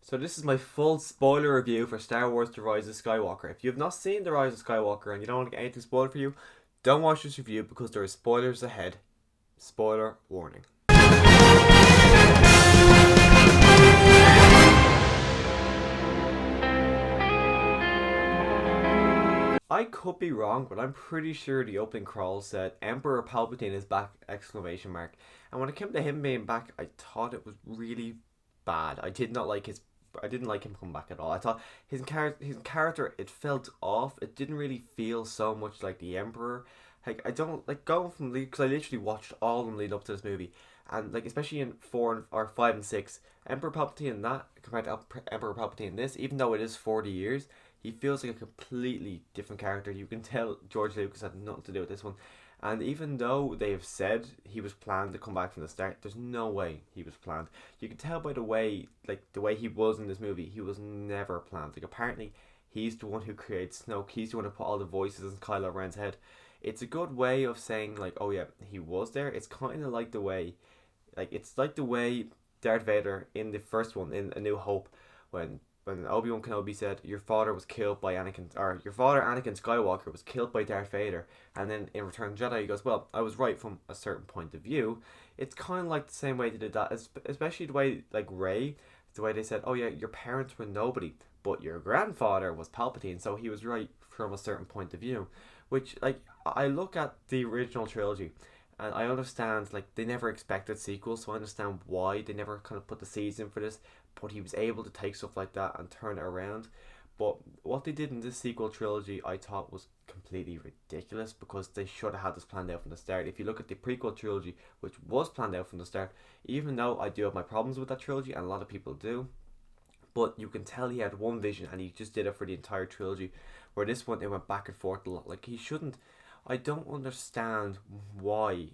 So this is my full spoiler review for Star Wars The Rise of Skywalker. If you have not seen The Rise of Skywalker and you don't want to get anything spoiled for you, don't watch this review because there are spoilers ahead. Spoiler warning. I could be wrong, but I'm pretty sure the opening crawl said Emperor Palpatine is back! Exclamation mark. And when it came to him being back, I thought it was really bad. I didn't like him come back at all. I thought his character it felt off. It didn't really feel so much like the Emperor. Like I don't like going from because I literally watched all of them lead up to this movie, and like especially in 4 or 5 and 6, Emperor Palpatine in that compared to Emperor Palpatine in this, even though it is 40 years, he feels like a completely different character. You can tell George Lucas had nothing to do with this one. And even though they have said he was planned to come back from the start, there's no way he was planned. You can tell by the way he was in this movie, he was never planned. Like apparently, he's the one who created Snoke. He's the one who put all the voices in Kylo Ren's head. It's a good way of saying like, oh yeah, he was there. It's kind of like the way Darth Vader in the first one in A New Hope, when Obi-Wan Kenobi said your father was killed by your father Anakin Skywalker was killed by Darth Vader, and then in Return of the Jedi he goes, well, I was right from a certain point of view. It's kind of like the same way they did that, especially the way like Rey, the way they said, oh yeah, your parents were nobody, but your grandfather was Palpatine, so he was right from a certain point of view. Which like I look at the original trilogy, and I understand like they never expected sequels, so I understand why they never kind of put the seeds in for this. But he was able to take stuff like that and turn it around. But what they did in this sequel trilogy, I thought was completely ridiculous because they should have had this planned out from the start. If you look at the prequel trilogy, which was planned out from the start, even though I do have my problems with that trilogy, and a lot of people do, but you can tell he had one vision and he just did it for the entire trilogy. Where this one, it went back and forth a lot. Like he shouldn't. I don't understand why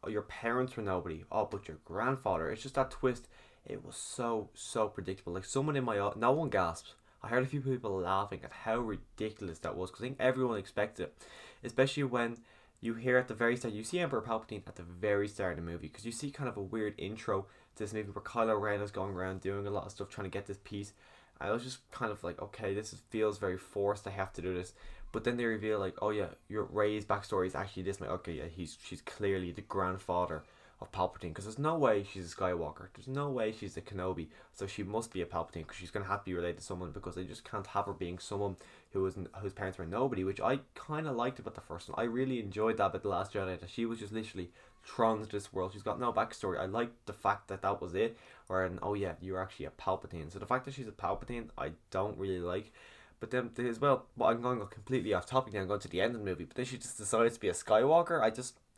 your parents were nobody. Oh, but your grandfather. It's just that twist. It was so predictable. Like someone in my no one gasped. I heard a few people laughing at how ridiculous that was because I think everyone expected it, especially when you hear at the very start. You see Emperor Palpatine at the very start of the movie because you see kind of a weird intro to this movie where Kylo Ren is going around doing a lot of stuff trying to get this piece. I was just kind of like, okay, feels very forced. I have to do this. But then they reveal like, oh yeah, your Rey's backstory is actually this. Like, okay, yeah, she's clearly the grandfather of Palpatine, because there's no way she's a Skywalker. There's no way she's a Kenobi. So she must be a Palpatine because she's gonna have to be related to someone, because they just can't have her being someone whose parents were nobody. Which I kind of liked about the first one. I really enjoyed that about the Last Jedi, that she was just literally thrown into this world. She's got no backstory. I liked the fact that that was it. Or oh yeah, you're actually a Palpatine. So the fact that she's a Palpatine, I don't really like. But then as well, I'm going completely off topic now. I'm going to the end of the movie. But then she just decides to be a Skywalker.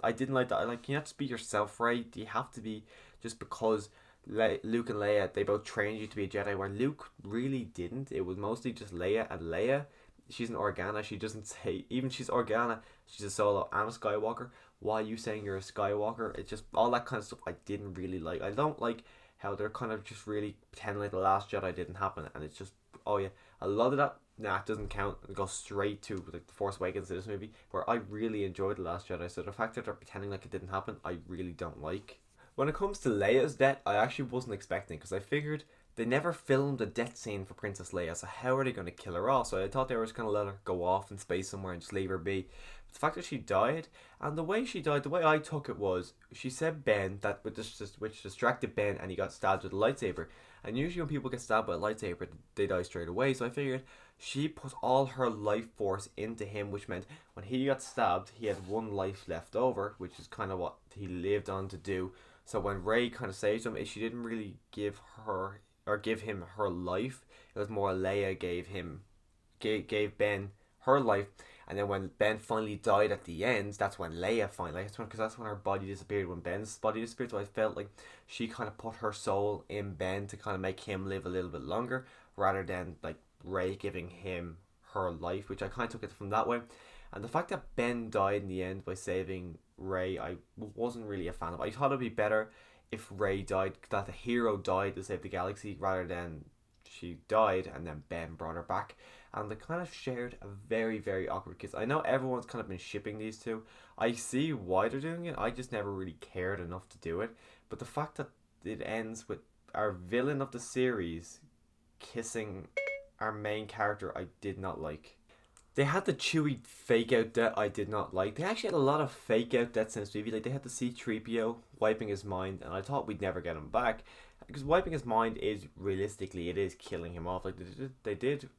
I didn't like that. Like, you have to be yourself, right? You have to be just because Luke and Leia, they both trained you to be a Jedi, where Luke really didn't. It was mostly just Leia, and Leia, she's an Organa. She doesn't say, even she's Organa, she's a Solo and a Skywalker. Why are you saying you're a Skywalker? It's just all that kind of stuff I didn't really like. I don't like how they're kind of just really pretending like the Last Jedi didn't happen, and it's just, oh yeah, a lot of that. Nah, it doesn't count. It goes straight to like the Force Awakens, this movie, where I really enjoyed the Last Jedi. So the fact that they're pretending like it didn't happen, I really don't like. When it comes to Leia's death, I actually wasn't expecting, because I figured they never filmed a death scene for Princess Leia, so how are they going to kill her off? So I thought they were just going to let her go off in space somewhere and just leave her be. But the fact that she died, and the way she died, the way I took it was, she said Ben, that which distracted Ben, and he got stabbed with a lightsaber. And usually when people get stabbed by a lightsaber, they die straight away. So I figured she put all her life force into him, which meant when he got stabbed, he had one life left over, which is kind of what he lived on to do. So when Rey kind of saved him, she didn't really give him her life. It was more Leia gave Ben her life. And then when Ben finally died at the end, that's when Leia finally, because that's when her body disappeared, when Ben's body disappeared. So I felt like she kind of put her soul in Ben to kind of make him live a little bit longer, rather than like Rey giving him her life, which I kind of took it from that way. And the fact that Ben died in the end by saving Rey, I wasn't really a fan of. I thought it'd be better if Rey died, that the hero died to save the galaxy, rather than she died and then Ben brought her back. And they kind of shared a very, very awkward kiss. I know everyone's kind of been shipping these two. I see why they're doing it. I just never really cared enough to do it. But the fact that it ends with our villain of the series kissing our main character, I did not like. They had the Chewie fake out death I did not like. They actually had a lot of fake out deaths in this movie. Like they had the C-3PO wiping his mind, and I thought we'd never get him back. Because wiping his mind is realistically, it is killing him off. Like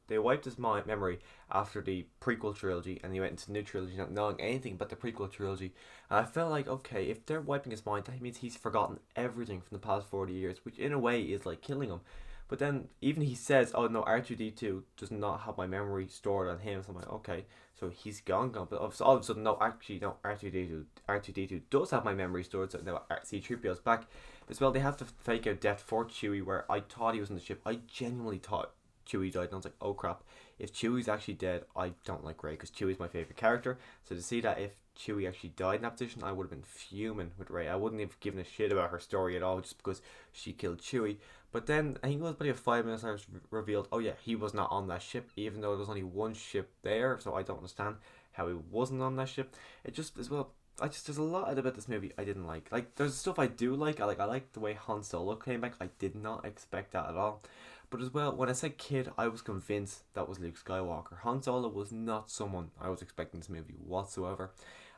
they wiped his mind memory after the prequel trilogy, and he went into the new trilogy not knowing anything but the prequel trilogy. And I felt like, okay, if they're wiping his mind, that means he's forgotten everything from the past 40 years, which in a way is like killing him. But then even he says, "Oh no, R2D2 does not have my memory stored on him." So I'm like, okay, so he's gone. But all of a sudden, no, actually, no, R2D2 does have my memory stored. So now C-3PO's back as well. They have to fake out death for Chewie, where I thought he was in the ship. I genuinely thought Chewie died, and I was like, oh crap, if Chewie's actually dead, I don't like Rey, because Chewie's my favorite character. So to see that if Chewie actually died in that position, I would have been fuming with Rey. I wouldn't have given a shit about her story at all, just because she killed Chewie. But then I think it was probably 5 minutes later revealed, oh yeah, he was not on that ship, even though there's only one ship there. So I don't understand how he wasn't on that ship. It just as well. There's a lot about this movie I didn't like. Like there's stuff I do like. I like the way Han Solo came back. I did not expect that at all. But as well, when I said kid, I was convinced that was Luke Skywalker. Han Solo was not someone I was expecting this movie whatsoever.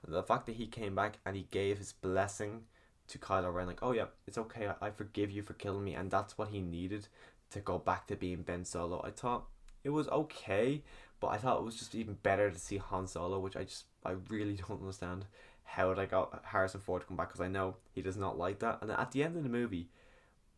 And the fact that he came back and he gave his blessing to Kylo Ren, like, oh yeah, it's okay, I forgive you for killing me, and that's what he needed to go back to being Ben Solo. I thought it was okay, but I thought it was just even better to see Han Solo, which I really don't understand how they got Harrison Ford to come back, because I know he does not like that. And at the end of the movie,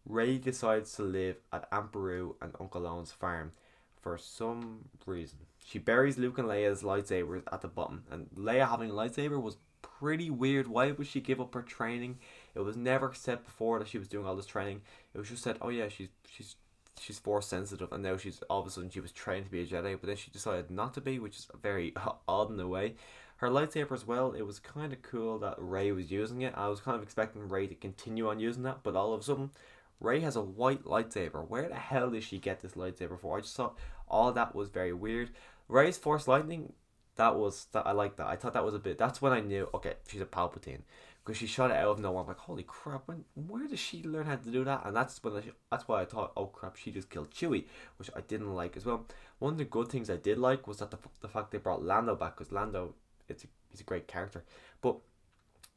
Rey decides to live at Aunt Beru and Uncle Owen's farm for some reason. She buries Luke and Leia's lightsabers at the bottom, and Leia having a lightsaber was pretty weird. Why would she give up her training? It was never said before that she was doing all this training. It was just said, oh yeah, she's force sensitive, and now she's all of a sudden she was trained to be a Jedi, but then she decided not to be, which is very odd in a way. Her lightsaber as well, it was kind of cool that Rey was using it. I was kind of expecting Rey to continue on using that, but all of a sudden Rey has a white lightsaber. Where the hell did she get this lightsaber for? I just thought all that was very weird. Rey's force lightning, I like that. I thought that was a bit. That's when I knew, okay, she's a Palpatine, because she shot it out of nowhere. I'm like, holy crap! Where did she learn how to do that? And that's why I thought, oh crap, she just killed Chewie, which I didn't like as well. One of the good things I did like was that the fact they brought Lando back, because Lando, he's a great character, but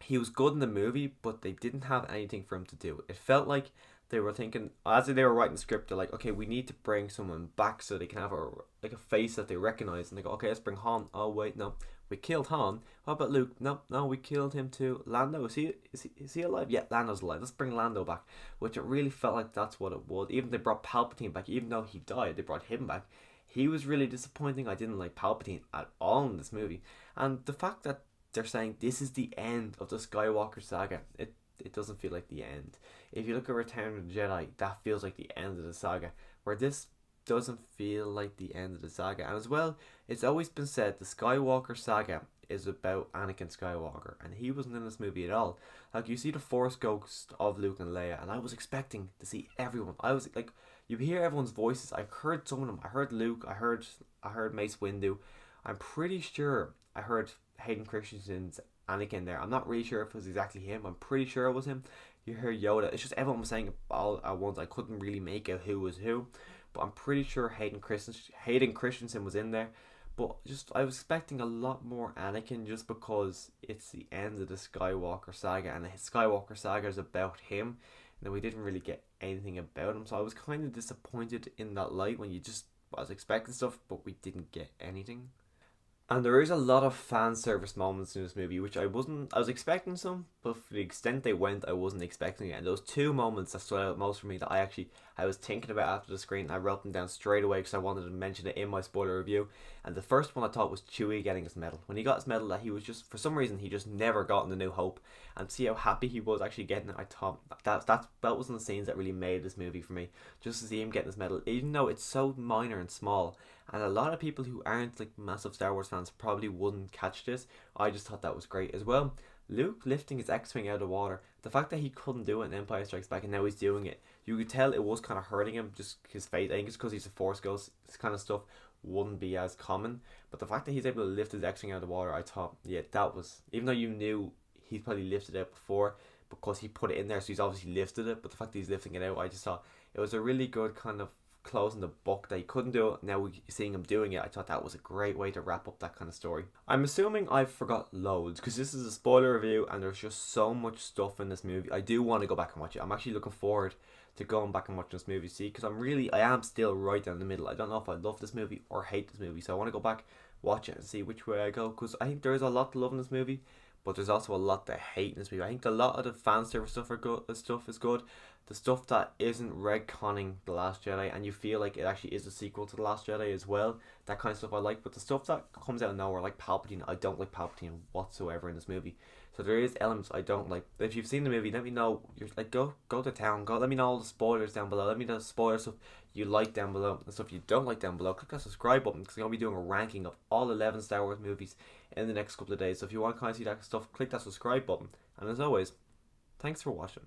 he was good in the movie, but they didn't have anything for him to do. It felt like they were thinking, as they were writing the script, they're like, okay, we need to bring someone back so they can have a face that they recognize. And they go, okay, let's bring Han. Oh wait, no, we killed Han. What about Luke? No, we killed him too. Lando, is he alive? Yeah, Lando's alive. Let's bring Lando back. Which it really felt like that's what it was. Even they brought Palpatine back, even though he died, they brought him back. He was really disappointing. I didn't like Palpatine at all in this movie. And the fact that they're saying this is the end of the Skywalker saga, it doesn't feel like the end. If you look at Return of the Jedi, that feels like the end of the saga, where this doesn't feel like the end of the saga. And as well, it's always been said the Skywalker saga is about Anakin Skywalker, and he wasn't in this movie at all. Like, you see the Force ghost of Luke and Leia, and I was expecting to see everyone. I was like, you hear everyone's voices. I heard some of them. I heard Luke. I heard Mace Windu. I'm pretty sure I heard Hayden Christensen's Anakin there. I'm not really sure if it was exactly him. I'm pretty sure it was him. You hear Yoda. It's just everyone was saying it all at once. I couldn't really make out who was who, but I'm pretty sure Hayden Christensen was in there. But just I was expecting a lot more Anakin, just because it's the end of the Skywalker saga, and the Skywalker saga is about him, and then we didn't really get anything about him. So I was kind of disappointed in that light, when I was expecting stuff, but we didn't get anything. And there is a lot of fan service moments in this movie, which I was expecting some, but for the extent they went, I wasn't expecting it. And those two moments that stood out most for me, that I was thinking about after the screen, I wrote them down straight away because I wanted to mention it in my spoiler review. And the first one I thought was Chewie getting his medal. When he got his medal, that he was just, for some reason, he just never got in the New Hope. And see how happy he was actually getting it, I thought that was one of the scenes that really made this movie for me. Just to see him getting his medal, even though it's so minor and small. And a lot of people who aren't like massive Star Wars fans probably wouldn't catch this. I just thought that was great as well. Luke lifting his X-Wing out of the water. The fact that he couldn't do it in Empire Strikes Back, and now he's doing it. You could tell it was kind of hurting him, just his face. I think it's because he's a Force ghost. This kind of stuff wouldn't be as common. But the fact that he's able to lift his X-Wing out of the water, I thought, yeah, that was... Even though you knew he's probably lifted it before, because he put it in there, so he's obviously lifted it. But the fact that he's lifting it out, I just thought it was a really good kind of closing the book that he couldn't do it. Now seeing him doing it, I thought that was a great way to wrap up that kind of story. I'm assuming I've forgot loads because this is a spoiler review and there's just so much stuff in this movie. I do want to go back and watch it. I'm actually looking forward to going back and watching this movie, see, because I am still right down the middle. I don't know if I love this movie or hate this movie, so I want to go back, watch it, and see which way I go, because I think there is a lot to love in this movie, but there's also a lot to hate in this movie. I think a lot of the fan service stuff are good. The stuff is good. The stuff that isn't retconning The Last Jedi, and you feel like it actually is a sequel to The Last Jedi as well. That kind of stuff I like, but the stuff that comes out of nowhere, like Palpatine, I don't like Palpatine whatsoever in this movie. So there is elements I don't like. If you've seen the movie, let me know. You're like, go to town. Go. Let me know all the spoilers down below. Let me know the spoiler stuff you like down below, and stuff you don't like down below. Click that subscribe button because I'm gonna be doing a ranking of all 11 Star Wars movies in the next couple of days. So if you want to kind of see that stuff, click that subscribe button. And as always, thanks for watching.